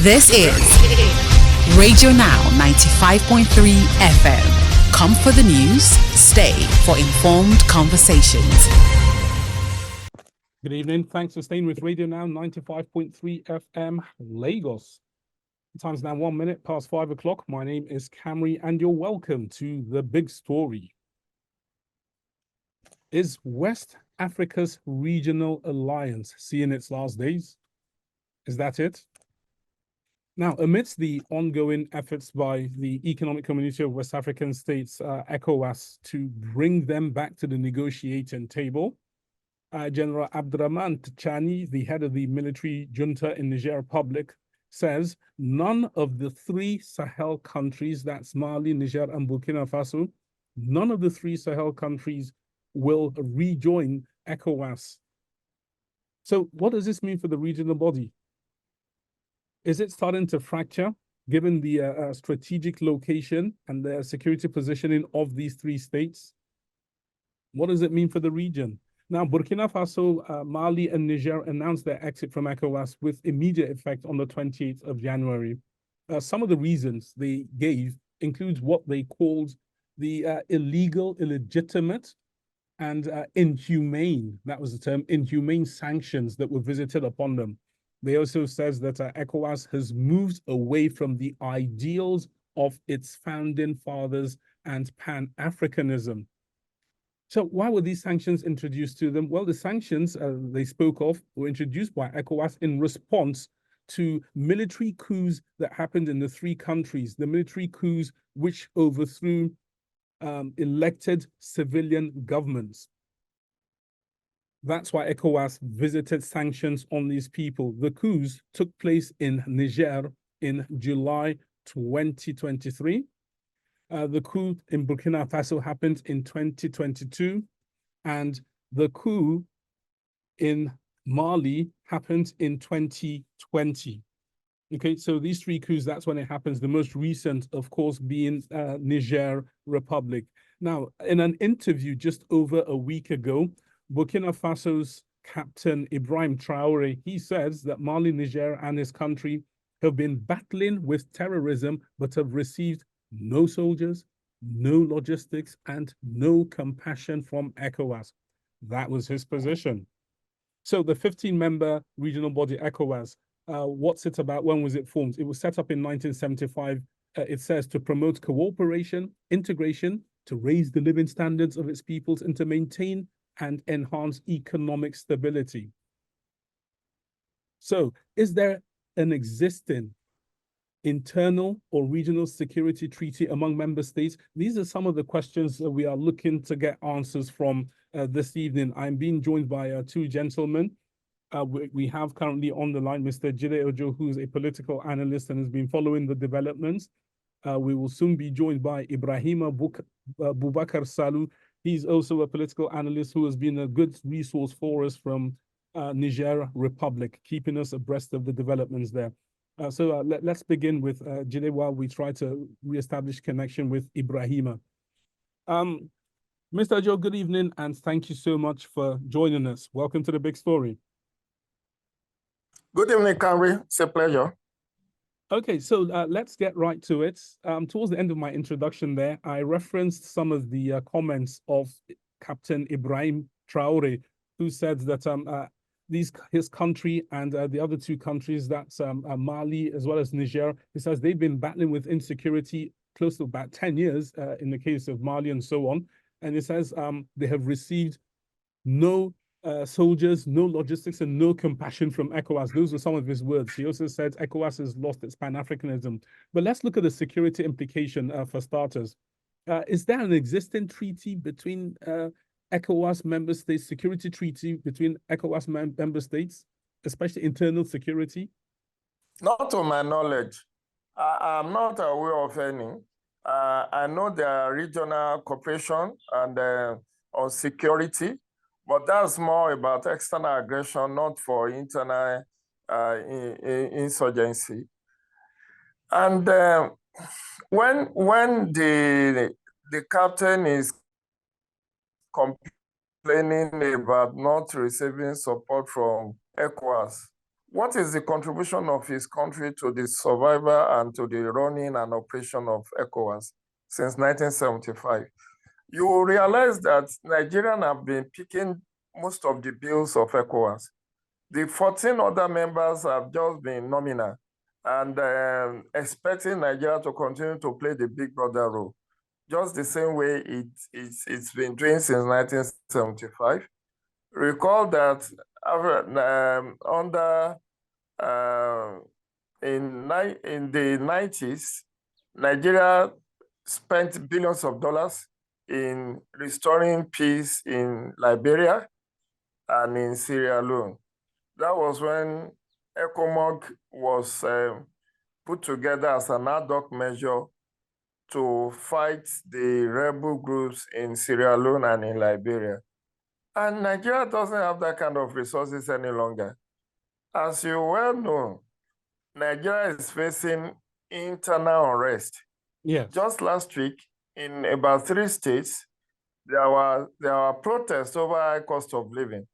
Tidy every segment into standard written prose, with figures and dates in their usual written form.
This is Radio Now 95.3 FM. Come for the news, stay for informed conversations. Good evening. Thanks for staying with Radio Now 95.3 FM Lagos. The time's now 1 minute past 5 o'clock. My name is Camry and you're welcome to The Big Story. Is West Africa's regional alliance seeing its last days? Is that it? Now, amidst the ongoing efforts by the Economic Community of West African States, ECOWAS, to bring them back to the negotiating table, General Abdurrahman Tchani, the head of the military junta in Niger Republic, says none of the three Sahel countries, that's Mali, Niger, and Burkina Faso, none of the three Sahel countries will rejoin ECOWAS. So what does this mean for the regional body? Is it starting to fracture, given the strategic location and the security positioning of these three states? What does it mean for the region? Now, Burkina Faso, Mali, and Niger announced their exit from ECOWAS with immediate effect on the 28th of January. Some of the reasons they gave includes what they called the illegal, illegitimate, and inhumane, that was the term, inhumane sanctions that were visited upon them. They also says that ECOWAS has moved away from the ideals of its founding fathers and Pan-Africanism. So why were these sanctions introduced to them? Well, the sanctions they spoke of were introduced by ECOWAS in response to military coups that happened in the three countries, the military coups which overthrew elected civilian governments. That's why ECOWAS visited sanctions on these people. The coups took place in Niger in July 2023. The coup in Burkina Faso happened in 2022, and the coup in Mali happened in 2020. Okay, so these three coups, that's when it happens. The most recent, of course, being Niger Republic. Now, in an interview just over a week ago, Burkina Faso's captain Ibrahim Traore, he says that Mali, Niger, and his country have been battling with terrorism, but have received no soldiers, no logistics, and no compassion from ECOWAS. That was his position. So the 15-member regional body ECOWAS, what's it about? When was it formed? It was set up in 1975. It says to promote cooperation, integration, to raise the living standards of its peoples, and to maintain and enhance economic stability. So is there an existing internal or regional security treaty among member states? These are some of the questions that we are looking to get answers from this evening. I'm being joined by two gentlemen. We have currently on the line Mr. Jide Ojo, who's a political analyst and has been following the developments. We will soon be joined by Ibrahima Boubacar Salou. He's also a political analyst who has been a good resource for us from Niger Republic, keeping us abreast of the developments there. So let's begin with Jide while we try to reestablish connection with Ibrahima. Mr. Ojo, good evening, and thank you so much for joining us. Welcome to The Big Story. Good evening, Camry. It's a pleasure. Okay, so let's get right to it. Towards the end of my introduction there, I referenced some of the comments of Captain Ibrahim Traore, who said that his country and the other two countries, that's Mali as well as Niger, he says they've been battling with insecurity close to about 10 years in the case of Mali and so on. And he says they have received no soldiers, no logistics, and no compassion from ECOWAS. Those were some of his words. He also said ECOWAS has lost its Pan-Africanism. But let's look at the security implication for starters. Is there an existing treaty between ECOWAS member states, security treaty between ECOWAS member states, especially internal security? Not to my knowledge. I'm not aware of any. I know there are regional cooperation and on security, but that's more about external aggression, not for internal insurgency. And when the captain is complaining about not receiving support from ECOWAS, what is the contribution of his country to the survival and to the running and operation of ECOWAS since 1975? You will realize that Nigerians have been picking most of the bills of ECOWAS. The 14 other members have just been nominal and expecting Nigeria to continue to play the big brother role, just the same way it's been doing since 1975. Recall that in the 90s, Nigeria spent billions of dollars in restoring peace in Liberia and in Sierra Leone. That was when ECOMOG was put together as an ad hoc measure to fight the rebel groups in Sierra Leone and in Liberia. And Nigeria doesn't have that kind of resources any longer. As you well know, Nigeria is facing internal unrest. Yes. Just last week, in about 3 states, there were protests over high cost of living.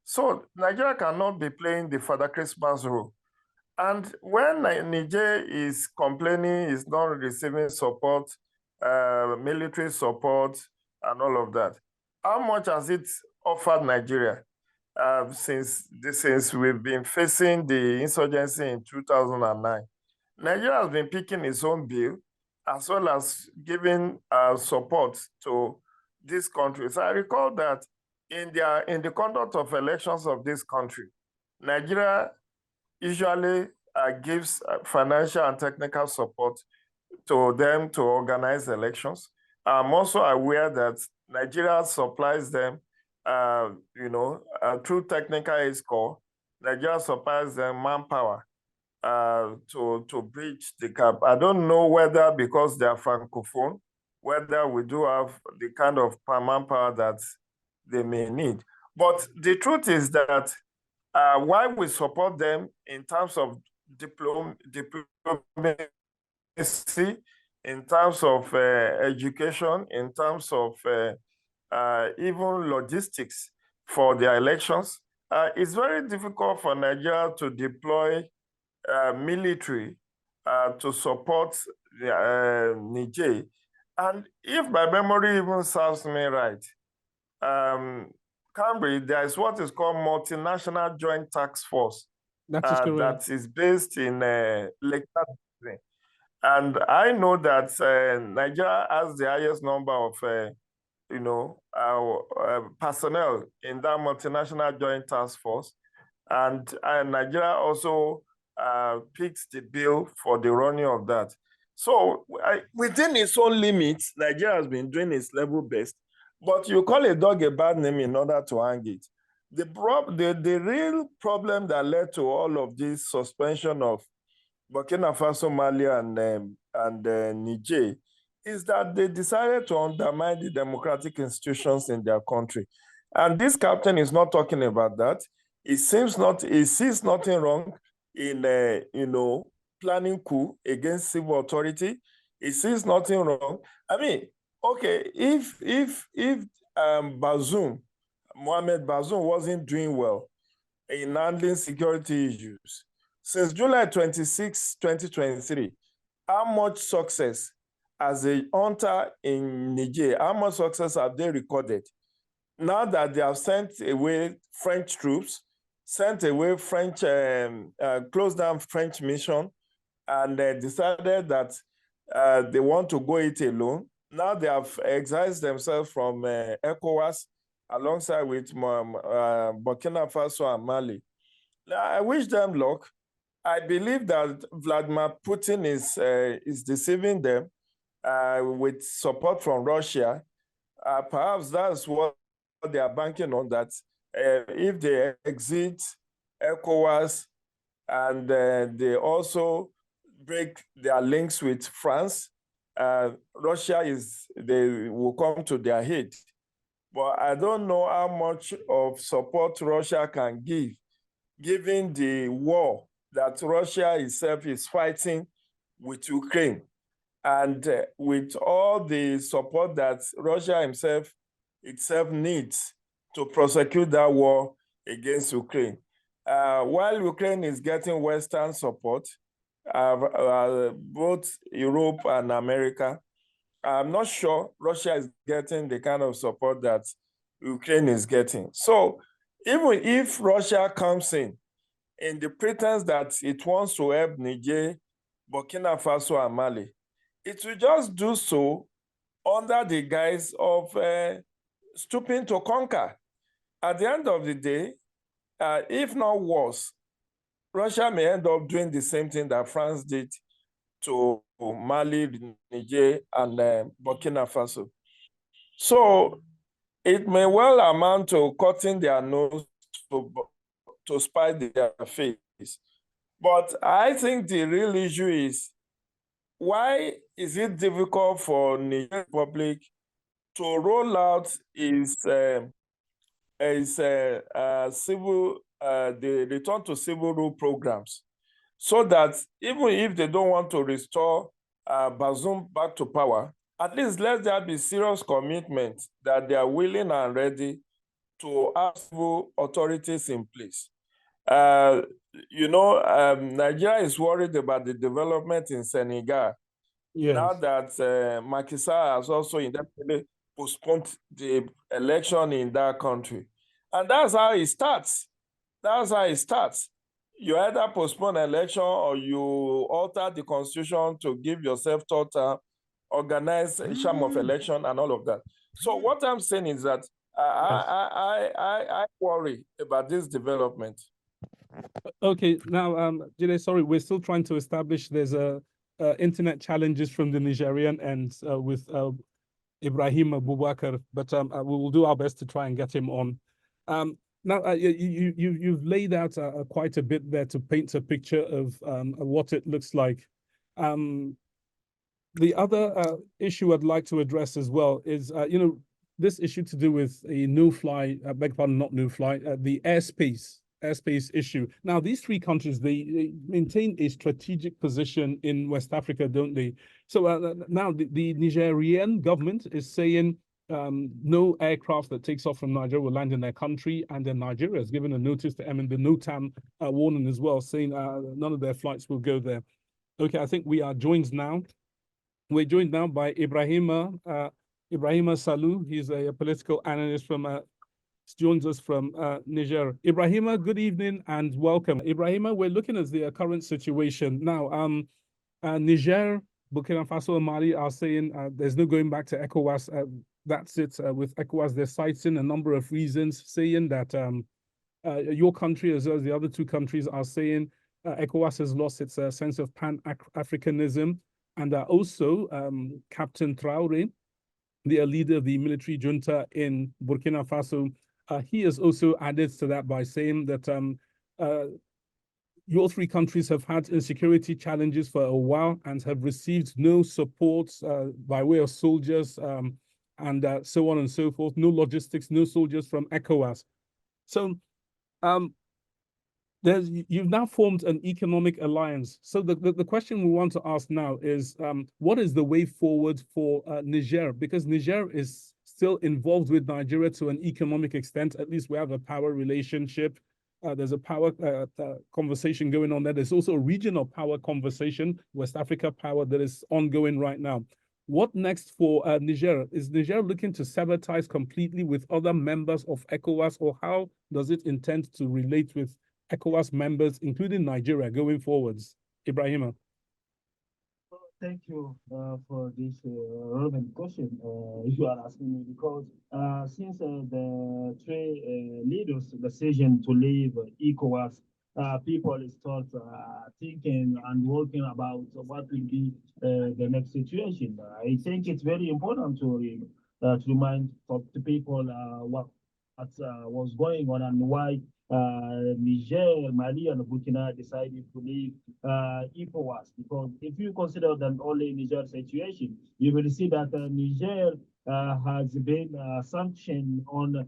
So Nigeria cannot be playing the Father Christmas role. And when Niger is complaining, is not receiving support, military support, and all of that, how much has it offered Nigeria since we've been facing the insurgency in 2009? Nigeria has been picking its own bill, as well as giving support to these countries. I recall that in the conduct of elections of this country, Nigeria usually gives financial and technical support to them to organize elections. I'm also aware that Nigeria supplies them, through technical aid score. Nigeria supplies them manpower to bridge the gap. I don't know whether because they are francophone, whether we do have the kind of manpower that they may need. But the truth is that while we support them in terms of diplomacy, in terms of education, in terms of even logistics for their elections, it's very difficult for Nigeria to deploy military to support Niger. And if my memory even serves me right, Cambridge, there is what is called Multinational Joint Task Force that is based in Lake Chad. And I know that Nigeria has the highest number of personnel in that Multinational Joint Task Force. And Nigeria also picks the bill for the running of that. So within its own limits, Nigeria has been doing its level best. But you call a dog a bad name in order to hang it. The real problem that led to all of this suspension of Burkina Faso, Mali, and Niger is that they decided to undermine the democratic institutions in their country. And this captain is not talking about that. He sees nothing wrong in planning coup against civil authority. He sees nothing wrong. I mean, okay, if Mohamed Bazoum wasn't doing well in handling security issues, since July 26, 2023, how much success as a hunter in Niger, how much success have they recorded? Now that they have sent away French troops, sent away closed down French mission, and decided that they want to go it alone. Now they have exiled themselves from ECOWAS alongside with Burkina Faso and Mali. I wish them luck. I believe that Vladimir Putin is deceiving them with support from Russia. Perhaps that's what they are banking on, that if they exit ECOWAS and they also break their links with France, Russia they will come to their aid. But I don't know how much of support Russia can give, given the war that Russia itself is fighting with Ukraine, and with all the support that Russia itself needs to prosecute that war against Ukraine. While Ukraine is getting Western support, both Europe and America, I'm not sure Russia is getting the kind of support that Ukraine is getting. So even if Russia comes in the pretense that it wants to help Niger, Burkina Faso, and Mali, it will just do so under the guise of stooping to conquer. At the end of the day, if not worse, Russia may end up doing the same thing that France did to Mali, Niger, and Burkina Faso. So it may well amount to cutting their nose to spite their face. But I think the real issue is, why is it difficult for Niger Republic to roll out the return to civil rule programs, so that even if they don't want to restore Bazoum back to power, at least let there be serious commitment that they are willing and ready to have civil authorities in place. Nigeria is worried about the development in Senegal. Yes. Now that Macky Sall has also indefinitely postponed the election in that country. And that's how it starts. That's how it starts. You either postpone election or you alter the constitution to give yourself thought, organize a sham of election and all of that. So what I'm saying is that I worry about this development. Okay, now, Jide, sorry, we're still trying to establish there's internet challenges from the Nigerian end with Ibrahim Abubakar, but we will do our best to try and get him on. Now, you've laid out quite a bit there to paint a picture of what it looks like. The other issue I'd like to address as well is, this issue to do with a no-fly, beg your pardon, not no-fly, the airspace issue. Now, these three countries, they maintain a strategic position in West Africa, don't they? So now the Nigerian government is saying no aircraft that takes off from Nigeria will land in their country, and then Nigeria has given a notice to the NOTAM warning as well, saying none of their flights will go there. Okay, I think we are joined now. We're joined now by Ibrahima Salou. He's a political analyst from joins us from Niger. Ibrahima, good evening and welcome. Ibrahima, we're looking at the current situation now. Niger, Burkina Faso, and Mali are saying there's no going back to ECOWAS. That's it. With ECOWAS, they're citing a number of reasons, saying that your country, as well as the other two countries, are saying ECOWAS has lost its sense of Pan-Africanism, and also Captain Traoré, the leader of the military junta in Burkina Faso, he has also added to that by saying that your three countries have had insecurity challenges for a while and have received no support by way of soldiers and so on and so forth, no logistics, no soldiers from ECOWAS. So you've now formed an economic alliance. So the question we want to ask now is, what is the way forward for Niger? Because Niger is still involved with Nigeria to an economic extent. At least we have a power relationship. There's a power conversation going on there. There's also a regional power conversation, West Africa power, that is ongoing right now. What next for Niger? Is Niger looking to sever ties completely with other members of ECOWAS, or how does it intend to relate with ECOWAS members, including Nigeria, going forwards? Ibrahima. Thank you for this relevant question you are asking me, because since the three leaders' decision to leave ECOWAS, people start thinking and working about what will be the next situation. I think it's very important to remind the people what was going on and why Niger, Mali, and Burkina decided to leave ECOWAS. Because if you consider the only Niger situation, you will see that Niger has been sanctioned on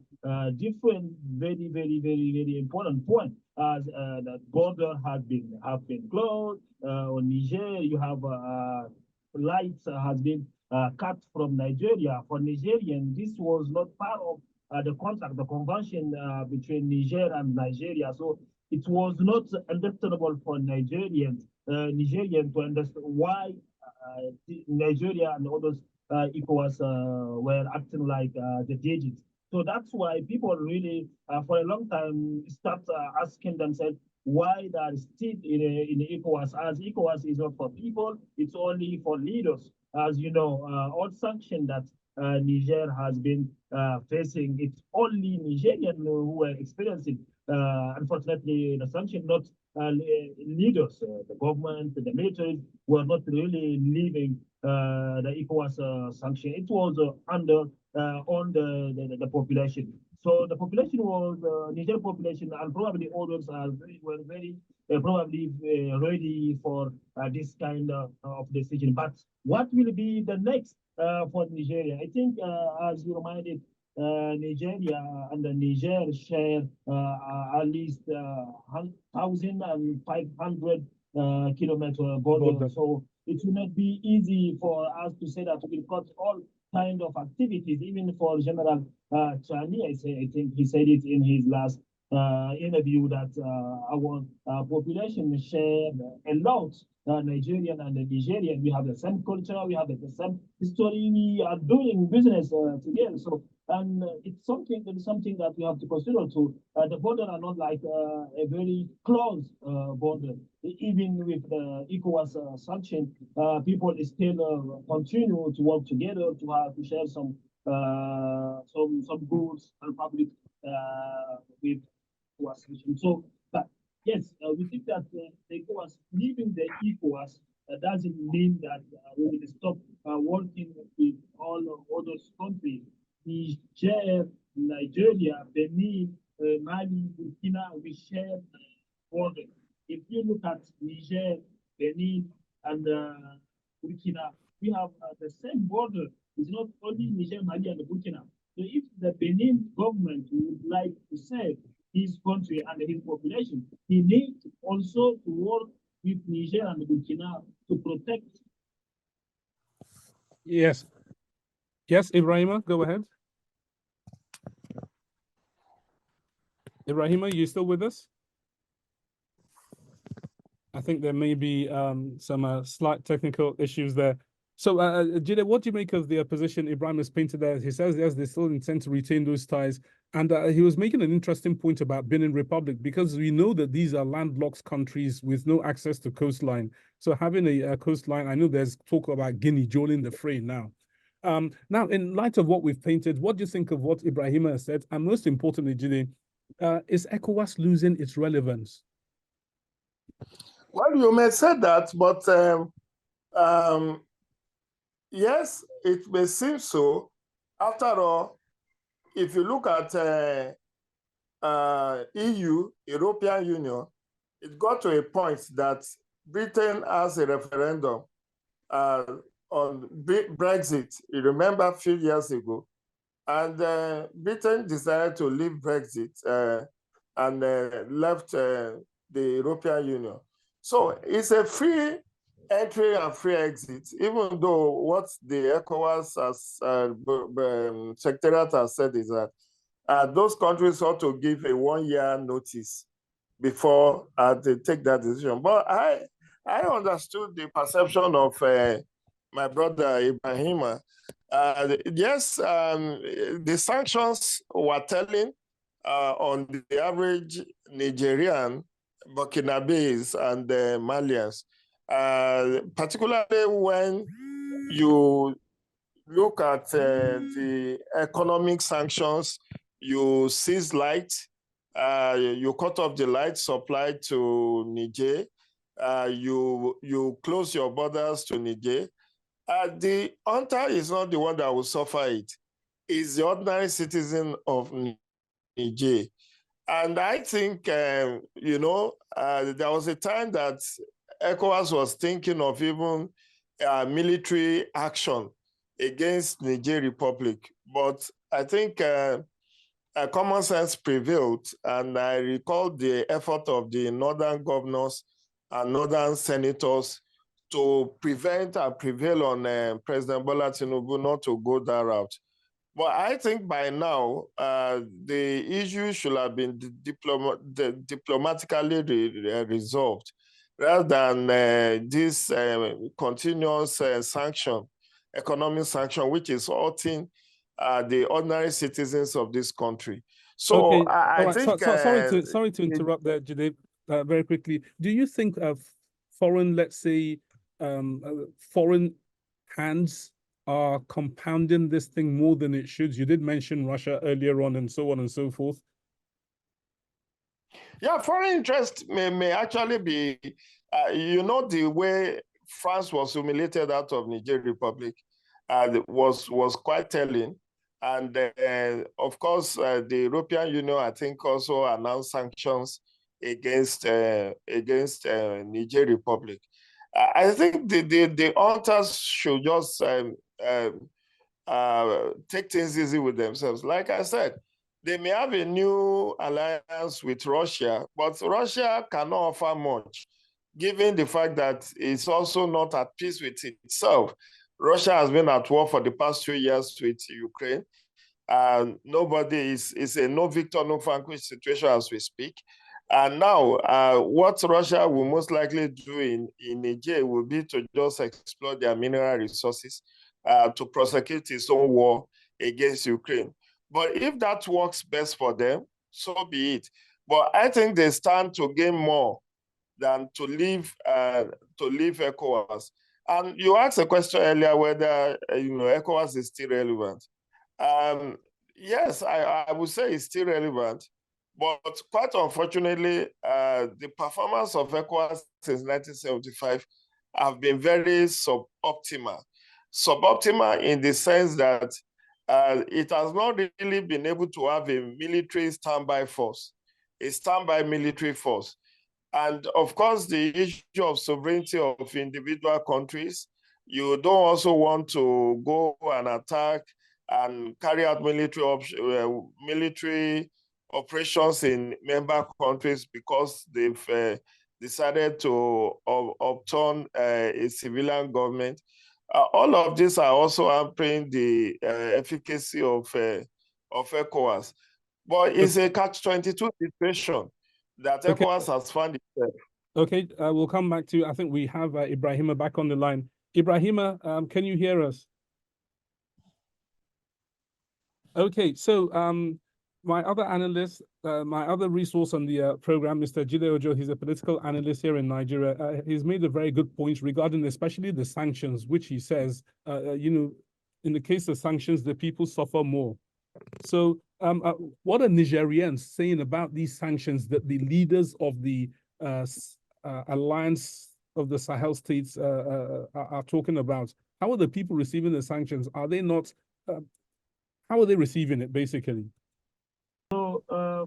different very important points. As the border have been closed on Niger, you have lights has been cut from Nigeria. For Nigerian, this was not part of the contract, the convention between Niger and Nigeria. So it was not understandable for Nigerians to understand why Nigeria and others ECOWAS were acting like the digits. So that's why people really, for a long time, start asking themselves why they are still in ECOWAS, as ECOWAS is not for people, it's only for leaders. As you know, all sanctions that Niger has been facing, it's only Nigerians who are experiencing, unfortunately, the sanction, not leaders, the government, the military were not really leaving the ECOWAS sanction. It was under on the population. So the population was Niger population, and probably others were very probably ready for this kind of decision. But what will be the next for Nigeria? I think, as you reminded, Nigeria and the Niger share at least 1,500 kilometer border. So it will not be easy for us to say that we cut all kind of activities, even for General Chani. I think he said it in his last interview that our population share a lot. Nigerian and the Nigerian, we have the same culture, we have the same history, we are doing business together. So, and it's something that we have to consider too. The border are not like a very close border. Even with the ECOWAS sanction, people still continue to work together to share some goods and public with ECOWAS sanction. So, but yes, we think that the ECOWAS, leaving the ECOWAS doesn't mean that we will stop working with all other countries. Niger, Nigeria, Benin, Mali, Burkina, we share border. If you look at Niger, Benin, and Burkina, we have the same border. It's not only Niger, Mali, and Burkina. So if the Benin government would like to save his country and his population, he needs also to work with Niger and Burkina to protect. Yes. Yes, Ibrahima, go ahead. Ibrahima, you still with us? I think there may be some slight technical issues there. So, Jide, what do you make of the position Ibrahim has painted there? He says, yes, they still intend to retain those ties. And he was making an interesting point about Benin Republic, because we know that these are landlocked countries with no access to coastline. So having a coastline, I know there's talk about Guinea joining the fray now. Now, in light of what we've painted, what do you think of what Ibrahima has said? And most importantly, Jide, is ECOWAS losing its relevance? Well, you may say that, but yes, it may seem so. After all, if you look at EU, European Union, it got to a point that Britain has a referendum on Brexit. You remember a few years ago, and Britain decided to leave Brexit and left the European Union. So it's a free entry and free exit, even though what the ECOWAS Secretariat has said is that those countries ought to give a 1-year notice before they take that decision. But I understood the perception of my brother Ibrahima. Yes, the sanctions were telling on the average Nigerian, Burkinabes, and Malians. Particularly when you look at the economic sanctions, you seize light, you cut off the light supply to Niger, you close your borders to Niger. The hunter is not the one that will suffer it. It's the ordinary citizen of Niger. And I think, there was a time that ECOWAS was thinking of even military action against Niger Republic. But I think common sense prevailed. And I recall the effort of the northern governors and northern senators to prevent and prevail on President Bola Tinubu not to go that route. But I think by now, the issue should have been diplomatically resolved rather than this continuous economic sanction, which is hurting the ordinary citizens of this country. So Okay, I all right. think Sorry to interrupt there, Jide, very quickly. Do you think of foreign, let's say, foreign hands are compounding this thing more than it should? You did mention Russia earlier on, and so on and so forth. Yeah, foreign interest may actually be, you know, the way France was humiliated out of Niger Republic was quite telling. And of course, the European Union, I think, also announced sanctions against Niger Republic. I think the authors should just take things easy with themselves. Like I said, they may have a new alliance with Russia, but Russia cannot offer much, given the fact that it's also not at peace with itself. Russia has been at war for the past 2 years with Ukraine. Nobody is a no victor, no vanquish situation as we speak. And now, what Russia will most likely do in Niger will be to just explore their mineral resources to prosecute its own war against Ukraine. But if that works best for them, so be it. But I think they stand to gain more than to leave ECOWAS. And you asked a question earlier whether ECOWAS is still relevant. Yes, I would say it's still relevant, but quite unfortunately, the performance of ECOWAS since 1975 have been very suboptimal. Suboptimal in the sense that it has not really been able to have a military standby force, a standby military force. And of course, the issue of sovereignty of individual countries, you don't also want to go and attack and carry out military operations in member countries because they've decided to upturn a civilian government. All of these are also hampering the efficacy of ECOWAS. But it's a catch-22 situation that ECOWAS has found itself. Okay, we'll come back to, I think we have Ibrahima back on the line. Ibrahima, can you hear us? Okay, so my other analyst, my other resource on the program, Mr. Jide Ojo, he's a political analyst here in Nigeria. He's made a very good point regarding especially the sanctions, which he says, in the case of sanctions, the people suffer more. So what are Nigerians saying about these sanctions that the leaders of the alliance of the Sahel states are talking about? How are the people receiving the sanctions? Are they not, how are they receiving it, basically? So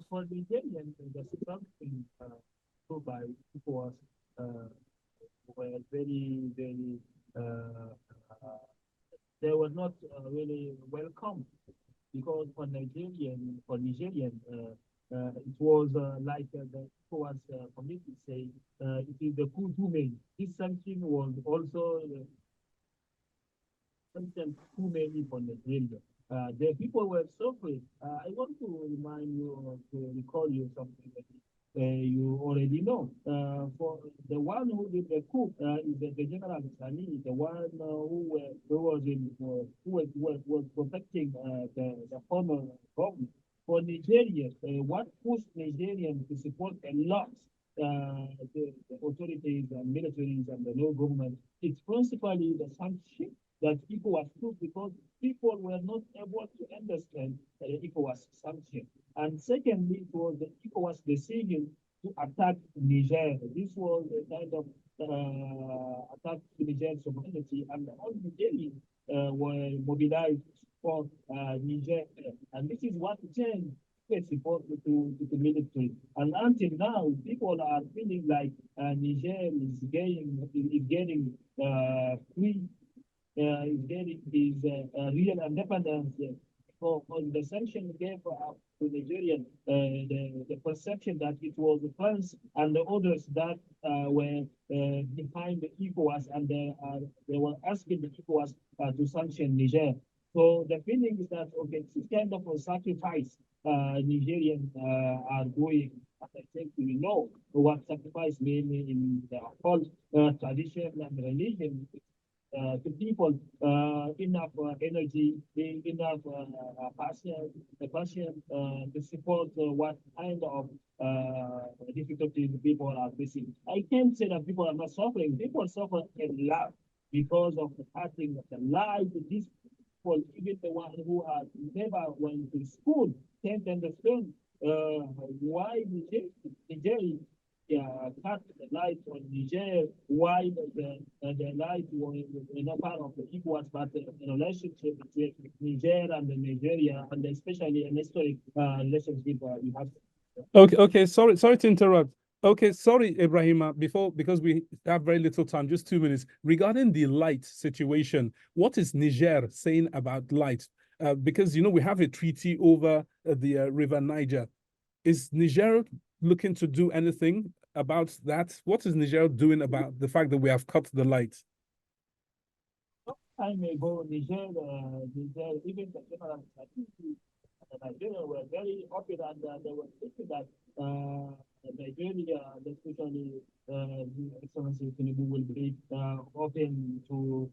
for the Nigerians, the sanctions put by ECOWAS were very, very, they were not really welcome. Because for Nigerian, it was like the ECOWAS committee say, it is the coup too many. This sanction was also something too many for Nigeria. The people were suffering. I want to remind you, to recall you something that you already know. For the one who did the coup is the General Sani, the one who was protecting the former government. For Nigeria, what pushed Nigerians to support a lot the authorities and militaries and the new government, it's principally the sanction that ECOWAS took because people were not able to understand the ECOWAS sanction. And secondly, it was the ECOWAS decision to attack Niger. This was a kind of attack to Niger's sovereignty, and all Nigerians were mobilized for Niger. And this is what changed support to the military. And until now, people are feeling like Niger is getting free, is getting his real independence. For the sanction gave to Nigeria the perception that it was France and the others that were behind the ECOWAS, and they were asking the ECOWAS to sanction Niger. So the feeling is that, okay, this kind of a sacrifice Nigerians are going. I think we know what sacrifice means in the whole tradition and religion. To people, enough energy, enough passion, to support what kind of difficulties people are facing. I can't say that people are not suffering. People suffer a lot because of the passing of the lives of these people, even the ones who have never went to school, can't understand why Nigeria cut the light on Niger, why the light was not part of the equals, but the relationship between Niger and Nigeria, and especially an historic relationship we have. Okay, sorry to interrupt. Okay, sorry, Ibrahima, because we have very little time, just 2 minutes. Regarding the light situation, what is Niger saying about light? Because, you know, we have a treaty over the River Niger. Is Niger looking to do anything about that? What is Niger doing about the fact that we have cut the light? Time ago, Niger, even the general Nigeria were very happy that they were thinking that Nigeria, especially Excellency Tinubu, will be open to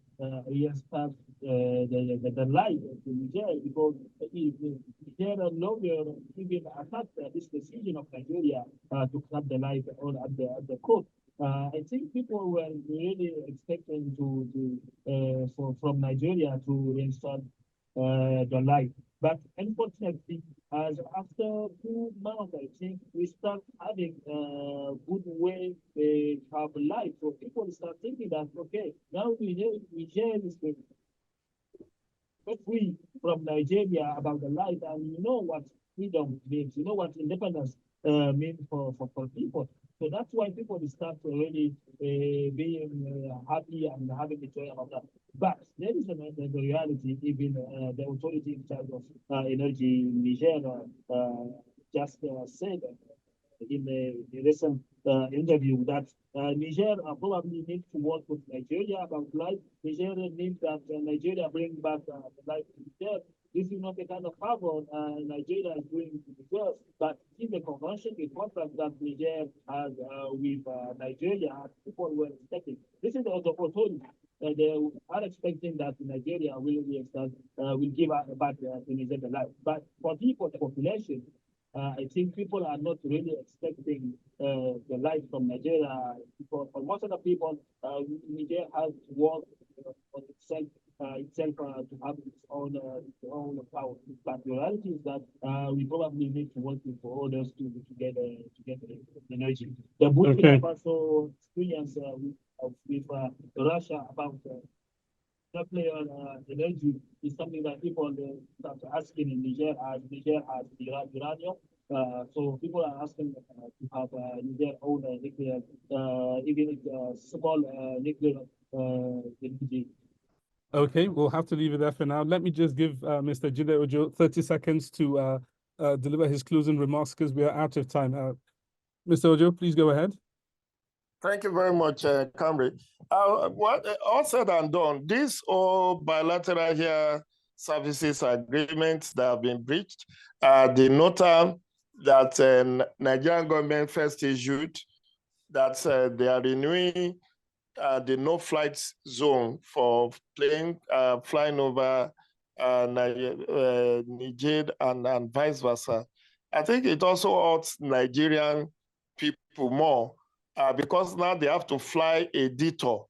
restart the light in Niger, because Niger no longer even attacked this decision of Nigeria to cut the light on at the coast. I think people were really expecting from Nigeria to reinstall the light. But unfortunately, as after 2 months, I think we start having a good way to have life. So people start thinking that, okay, now Niger is free from Nigeria about the life, and you know what freedom means, you know what independence means for people. So that's why people start really being happy and having the joy about that. But there is the reality, even the authority in charge of energy in Niger just said in a recent interview that Niger probably needs to work with Nigeria about life. Niger needs that Nigeria bring back the life to Niger. This is not the kind of favor Nigeria is doing to Niger, but in the convention, the contract that Niger has with Nigeria, people were expecting. This is also authority. They are expecting that Nigeria will give back to Niger the life. But for people, the population, I think people are not really expecting the life from Nigeria. For most of the people, Niger has worked on itself to have its own power. But the reality is that we probably need to work with others to get the energy. The Burkina Faso experience with Russia about nuclear energy is something that people start asking in Niger, as Niger has uranium. So people are asking to have Niger own nuclear, even small nuclear energy. Okay, we'll have to leave it there for now. Let me just give Mr. Jide Ojo 30 seconds to deliver his closing remarks, because we are out of time. Mr. Ojo, please go ahead. Thank you very much, Camry. All said and done, these all bilateral here services agreements that have been breached, the nota that Nigerian government first issued, that they are renewing the no-flight zone for flying over Niger and vice versa. I think it also hurts Nigerian people more because now they have to fly a detour.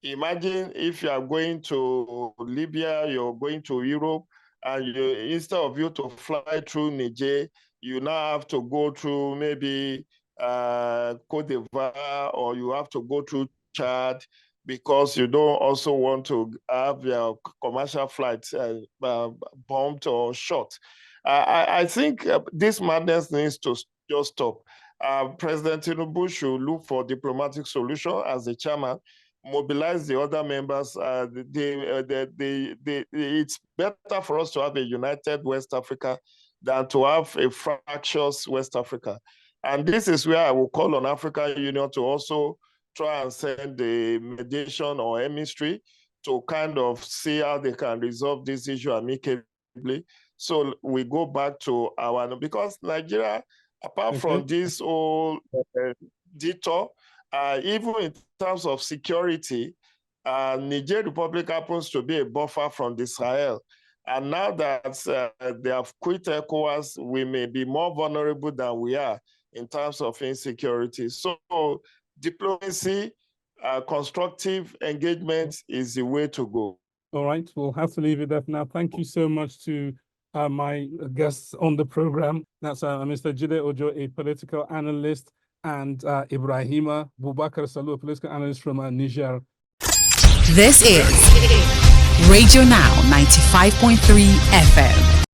Imagine if you are going to Libya, you're going to Europe, and instead of you to fly through Niger, you now have to go through maybe Cote d'Ivoire, or you have to go through Chad, because you don't also want to have your commercial flights bombed or shot. I think this madness needs to just stop. President Tinubu should look for diplomatic solution as the chairman, mobilize the other members. It's better for us to have a united West Africa than to have a fractious West Africa. And this is where I will call on African Union to also try and send the mediation or emissary to kind of see how they can resolve this issue amicably. So we go back to our, because Nigeria, apart from this whole detour, even in terms of security, Niger Republic happens to be a buffer from the Sahel. And now that they have quit ECOWAS, we may be more vulnerable than we are in terms of insecurity. So diplomacy, constructive engagement is the way to go. All right, we'll have to leave it there for now. Thank you so much to my guests on the program. That's Mr. Jide Ojo, a political analyst, and Ibrahima Boubacar Salou, a political analyst from Niger. This is Radio Now 95.3 FM.